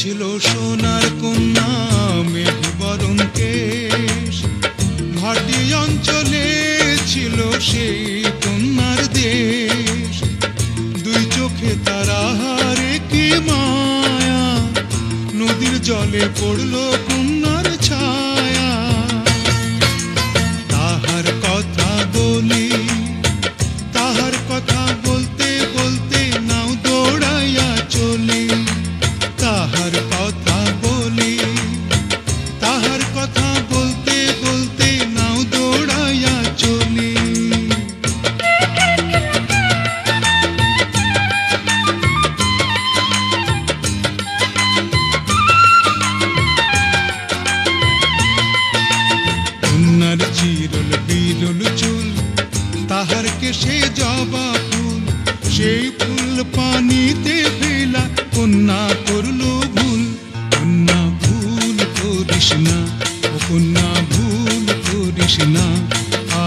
ছিল সোনার কন্যা মেঘ বরণ কেশ, ঘাটি অঞ্চলে ছিল সেই কন্যার দেশ। দুই চোখে তারা হারে কি মায়া, নদীর জলে পড়ল কন্যার ছায়া। তাহার কথা বলি, তাহার কথা বলতে বলতে নাও দৌড়াইয়া চলি। তাহার কথা বলি, তাহার কথা বলতে বলতে নাও দৌড়াইয়া চলি। কন্যার চিরল বিরল চুল, তাহার কেশে জবা ফুল, সেই ফুল পানিতে ফেলা কন্যা করল ভুল। কন্যা ভুল করিস না, ও কন্যা ভুল করিস না,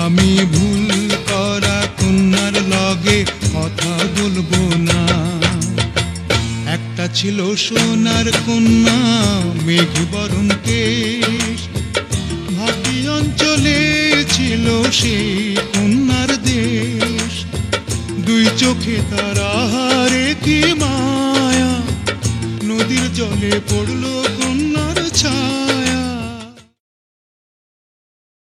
আমি ভুল করা কন্যার লগে কথা বলবো না। একটা ছিল সোনার কন্যা মেঘ বরণ কেশ, ঘাটি অঞ্চলে ছিল সেই কন্যার দেশ। দুই চোখে তারা হারে কি মায়া, নদীর জলে পড়ল কন্যার ছায়া।